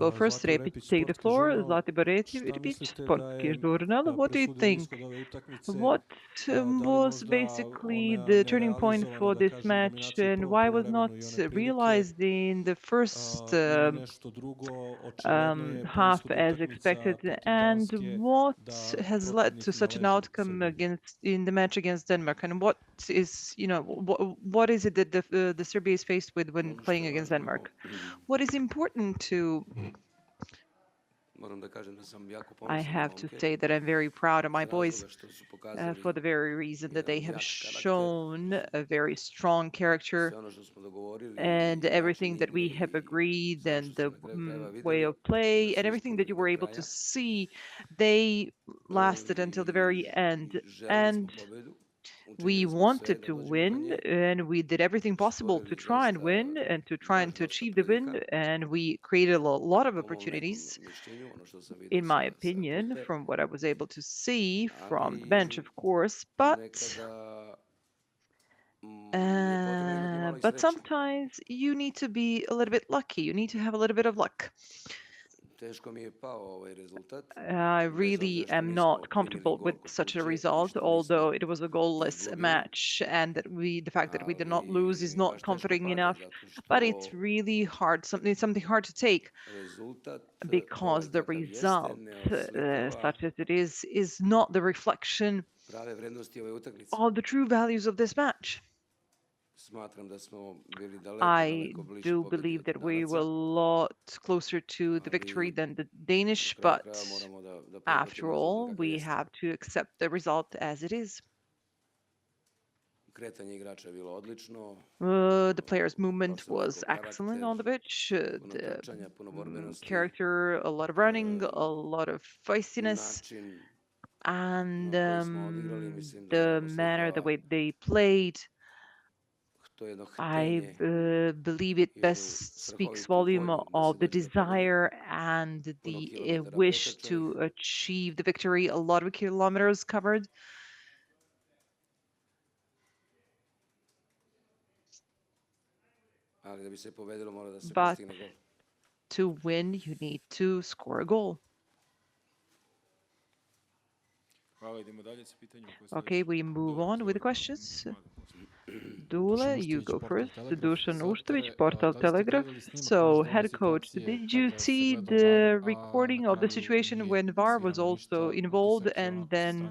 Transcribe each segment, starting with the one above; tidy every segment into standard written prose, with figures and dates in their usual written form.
go first. Repić, take the floor. Zlati Repić, sportski žurnal. What do you think? What was basically the turning point for this match, and why was not realized in the first half as expected? And what has led to such an outcome in the match against Denmark? And what is, what is it that the Serbia is faced with when playing against Denmark? What is important to I have to say that I'm very proud of my boys for the very reason that they have shown a very strong character and everything that we have agreed and the way of play and everything that you were able to see, they lasted until the very end. And we wanted to win, and we did everything possible to try and win and to try and to achieve the win, and we created a lot of opportunities, in my opinion, from what I was able to see from the bench, of course, but sometimes you need to be a little bit lucky. You need to have a little bit of luck. I really am not comfortable with such a result, although it was a goalless match, and that the fact that we did not lose is not comforting enough. But it's really hard, something hard to take, because the result, such as it is not the reflection of the true values of this match. I do believe that we were a lot closer to the victory than the Danish, but after all, we have to accept the result as it is. The players' movement was excellent on the pitch. The character, a lot of running, a lot of feistiness, and the manner, the way they played, I believe it best speaks volume of the desire and the wish to achieve the victory. A lot of kilometers covered. But to win, you need to score a goal. Okay, we move on with the questions. Dule, you go first. Dušan Uštović, Portal Telegraph. So, head coach, did you see the recording of the situation when VAR was also involved and then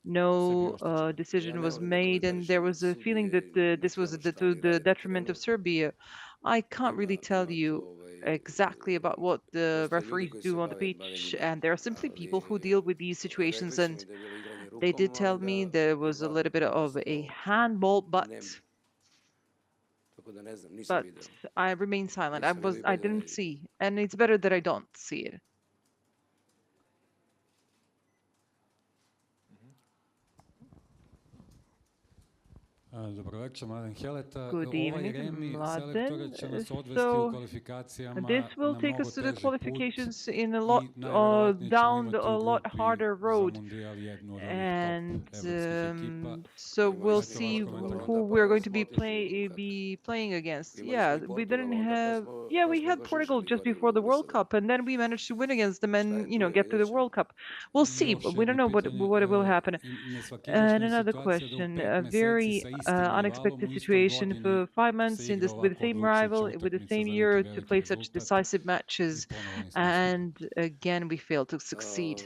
no decision was made, and there was a feeling that this was to the detriment of Serbia? I can't really tell you exactly about what the referees do on the pitch, and there are simply people who deal with these situations, and they did tell me there was a little bit of a handball, but I remain silent. I didn't see, and it's better that I don't see it. Good evening, Mladen. So this will take us to the qualifications in a lot down a lot harder road, and so we'll see who we're going to be playing against. Yeah, we didn't have. Yeah, we had Portugal just before the World Cup, and then we managed to win against them and get to the World Cup. We'll see, but we don't know what will happen. And another question, a very unexpected situation for 5 months with the same rival, with the same year to play such decisive matches, and again we failed to succeed.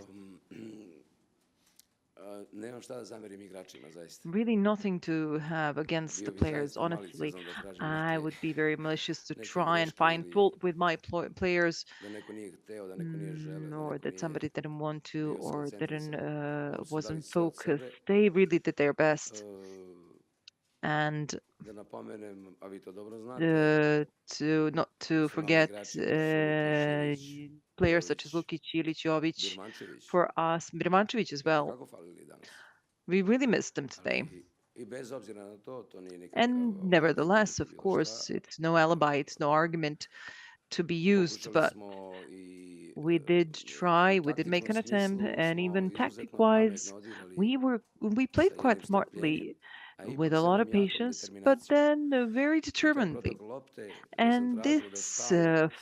Really nothing to have against the players, honestly. I would be very malicious to try and find fault with my players, or that somebody didn't want to, or wasn't focused. They really did their best. And not to forget players such as Lukic, Ilićović, for us, Birmančević as well. We really missed them today. And nevertheless, of course, it's no alibi, it's no argument to be used, but we did try, we did make an attempt, and even tactic-wise, we played quite smartly. with a lot of patience, but then very determinedly. And this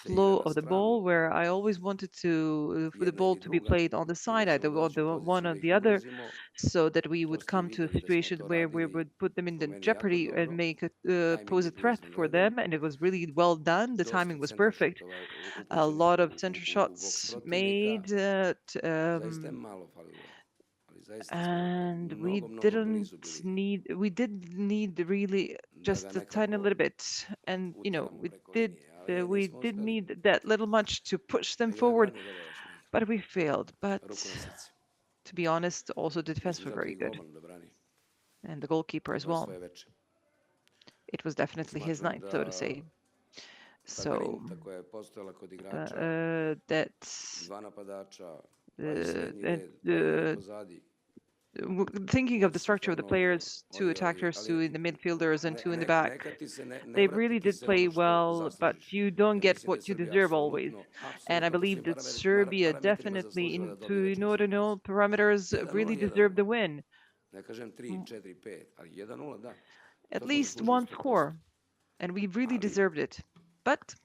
flow of the ball, where I always wanted for the ball to be played on the side, either on the one or the other, so that we would come to a situation where we would put them in the jeopardy and pose a threat for them. And it was really well done. The timing was perfect. A lot of center shots made, and we did need really just a tiny little bit, and we did need that little much to push them forward, but we failed. But to be honest, also the defense were very good, and the goalkeeper as well. It was definitely his night, so to say. So thinking of the structure of the players, 2 attackers, 2 in the midfielders, and 2 in the back, they really did play well, but you don't get what you deserve always. And I believe that Serbia definitely, in order to know parameters, really deserved the win. At least 1 score, and we really deserved it. But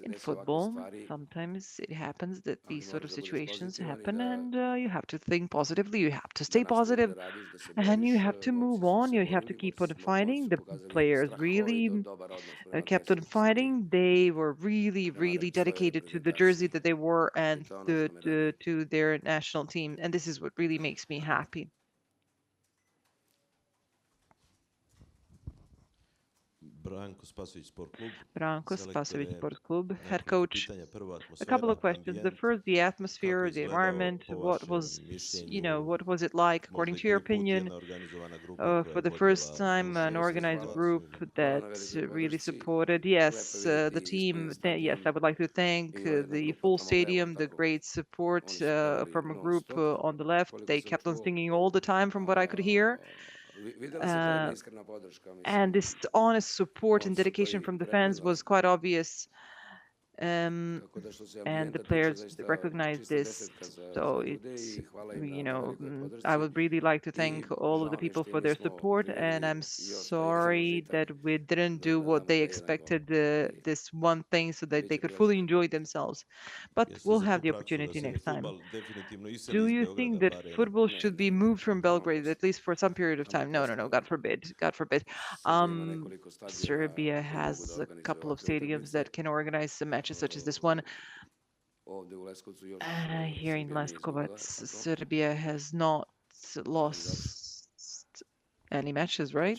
in football, sometimes it happens that these sort of situations happen, and you have to think positively, you have to stay positive, and you have to move on, you have to keep on fighting. The players really kept on fighting. They were really, really dedicated to the jersey that they wore and to their national team, and this is what really makes me happy. Branko Spasović Sport Club, head coach. A couple of questions. The first, the atmosphere, the environment. What was it like, according to your opinion? For the first time, an organized group that really supported. Yes, the team. Yes, I would like to thank the full stadium, the great support from a group on the left. They kept on singing all the time, from what I could hear. And this honest support and dedication from the fans was quite obvious. And the players recognize this. So it's, I would really like to thank all of the people for their support, and I'm sorry that we didn't do what they expected, this one thing, so that they could fully enjoy themselves. But we'll have the opportunity next time. Do you think that football should be moved from Belgrade, at least for some period of time? No, God forbid. God forbid. Serbia has a couple of stadiums that can organize some matches such as this one. Here in Leskovac, Serbia has not lost any matches, right?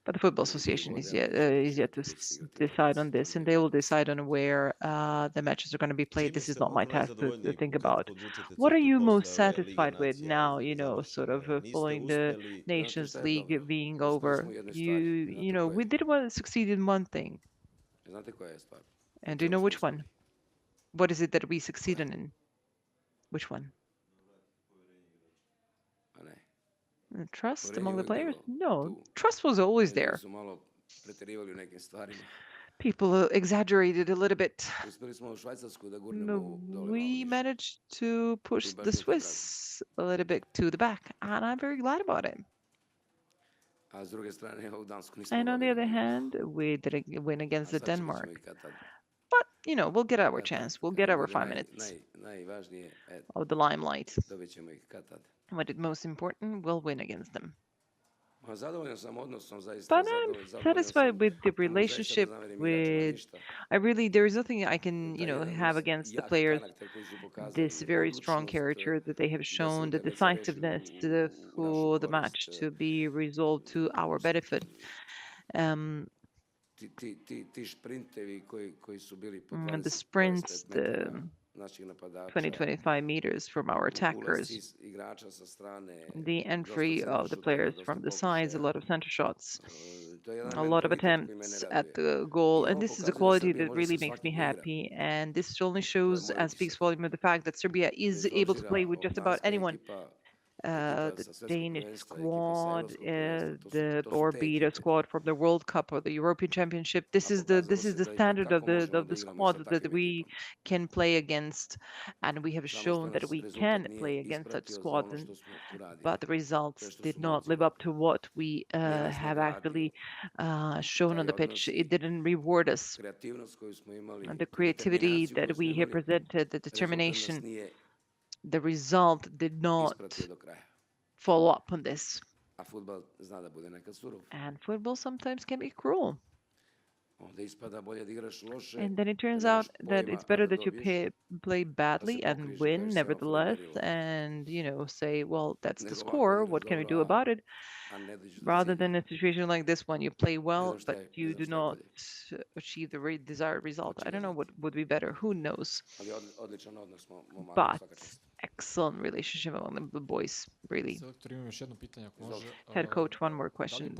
But the Football Association is yet to decide on this, and they will decide on where the matches are going to be played. This is not my task to think about. What are you most satisfied with now, sort of following the Nations League being over? We did succeed in one thing. And do you know which one? What is it that we succeeded in? Which one? Trust among the players? No, trust was always there. People exaggerated a little bit. We managed to push the Swiss a little bit to the back, and I'm very glad about it. And on the other hand, we didn't win against the Denmark. But, we'll get our chance. We'll get our 5 minutes of the limelight. What is most important, we'll win against them. But I'm satisfied with the relationship there is nothing I can, have against the players. This very strong character that they have shown, the decisiveness for the match to be resolved to our benefit. And the sprints, the 20-25 meters from our attackers, the entry of the players from the sides, a lot of center shots, a lot of attempts at the goal, and this is a quality that really makes me happy. And this only shows and speaks volume of the fact that Serbia is able to play with just about anyone. the Danish squad, the Beta squad from the World Cup or the European Championship. This is the standard of the squads that we can play against, and we have shown that we can play against such squads. But the results did not live up to what we have actually shown on the pitch. It didn't reward us. And the creativity that we have presented, the determination, the result did not follow up on this. And football sometimes can be cruel. And then it turns out that it's better that you play badly and win nevertheless, and say, well, that's the score, what can we do about it, rather than a situation like this one. You play well, but you do not achieve the desired result. I don't know what would be better, who knows, but excellent relationship among the boys, really. Head coach, one more question.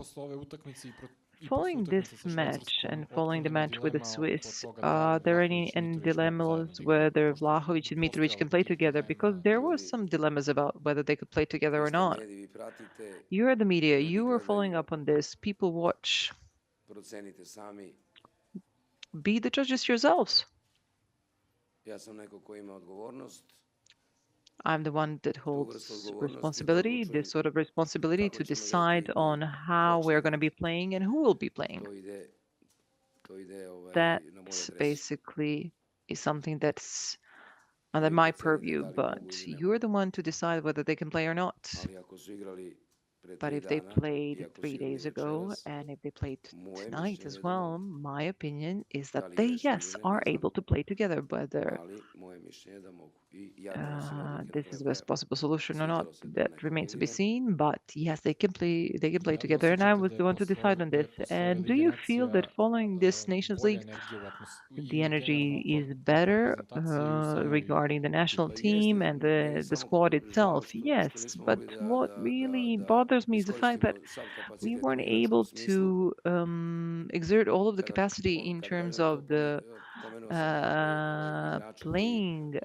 Following this match and following the match with the Swiss, are there any dilemmas whether Vlahovic and Mitrovic can play together? Because there were some dilemmas about whether they could play together or not. You are the media. You were following up on this. People watch. Be the judges yourselves. I'm the one that holds responsibility, this sort of responsibility to decide on how we're going to be playing and who will be playing. That basically is something that's under my purview, but you're the one to decide whether they can play or not. But if they played 3 days ago and if they played tonight as well, my opinion is that they, yes, are able to play together. Whether this is the best possible solution or not, that remains to be seen. But yes, they can play together, and I was the one to decide on this. And do you feel that following this Nations League, the energy is better regarding the national team and the squad itself? Yes, but what really bothers me is the fact that we weren't able to exert all of the capacity in terms of the playing.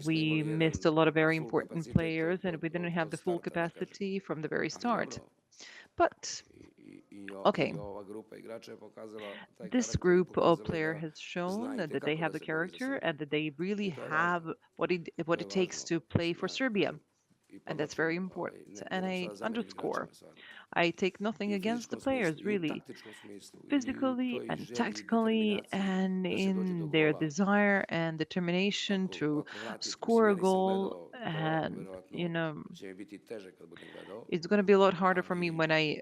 We missed a lot of very important players and we didn't have the full capacity from the very start. But okay, this group of players has shown that they have the character and that they really have what it takes to play for Serbia. And that's very important. And I underscore, I take nothing against the players, really, physically and tactically, and in their desire and determination to score a goal. And, it's going to be a lot harder for me when I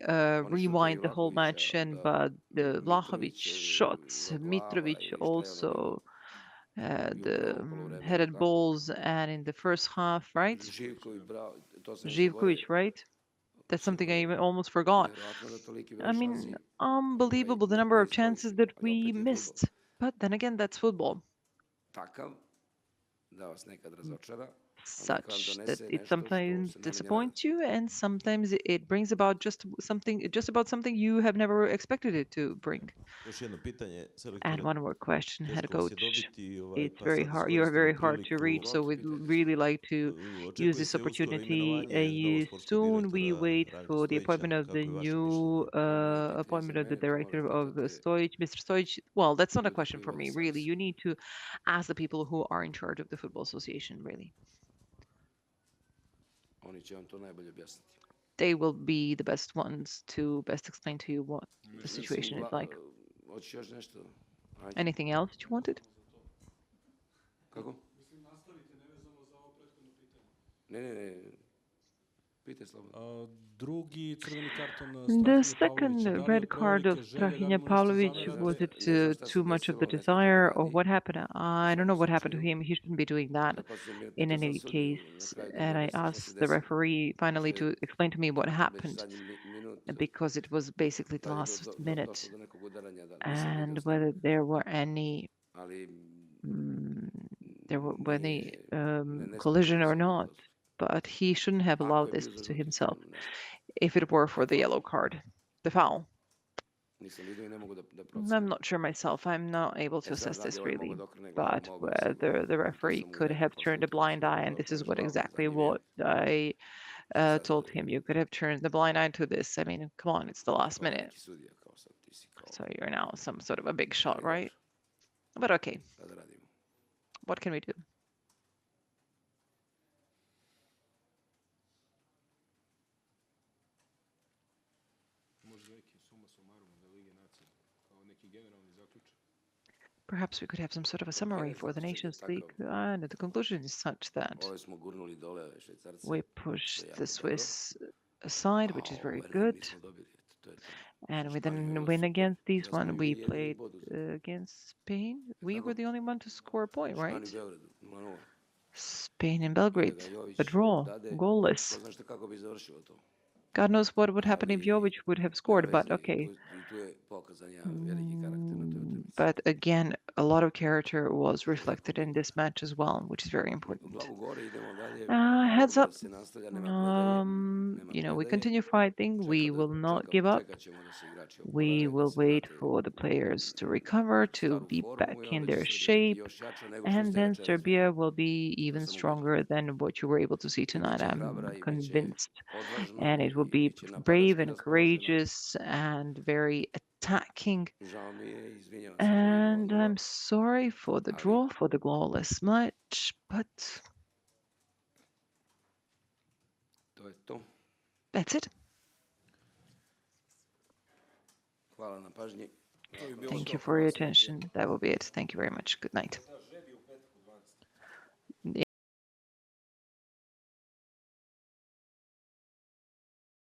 rewind the whole match and the Vlahovic shots, Mitrovic also. The headed balls, and in the first half, right? Živković, right? That's something I even almost forgot. I mean, unbelievable the number of chances that we missed. But then again, that's football. Such that it sometimes disappoints you, and sometimes it brings about just about something you have never expected it to bring. And one more question, head coach. It's very hard. You are very hard to reach, so we'd really like to use this opportunity. Soon we wait for the appointment of the new appointment of the director of Stojić, Mr. Stojić. Well, that's not a question for me, really. You need to ask the people who are in charge of the Football Association, really. They will be the best ones to best explain to you what the situation is like. Anything else that you wanted? The second red card of Strahinja Pavlović, was it too much of the desire, or what happened? I don't know what happened to him. He shouldn't be doing that in any case. And I asked the referee finally to explain to me what happened, because it was basically the last minute, and whether there were any collision or not. But he shouldn't have allowed this to himself if it were for the yellow card, the foul. I'm not sure myself. I'm not able to assess this really. But whether the referee could have turned a blind eye, and this is what exactly what I told him. You could have turned the blind eye to this. I mean, come on, it's the last minute. So you're now some sort of a big shot, right? But okay, what can we do? Perhaps we could have some sort of a summary for the Nations League, and the conclusion is such that we pushed the Swiss aside, which is very good. And we then win against these one. We played against Spain. We were the only one to score a point, right? Spain in Belgrade, a draw, goalless. God knows what would happen if Jovic would have scored, but okay. But again, a lot of character was reflected in this match as well, which is very important. Heads up, you know, we continue fighting. We will not give up. We will wait for the players to recover, to be back in their shape, and then Serbia will be even stronger than what you were able to see tonight. I'm convinced. And it will be brave and courageous and very attacking. And I'm sorry for the draw, for the goalless match, but that's it. Thank you for your attention. That will be it. Thank you very much. Good night.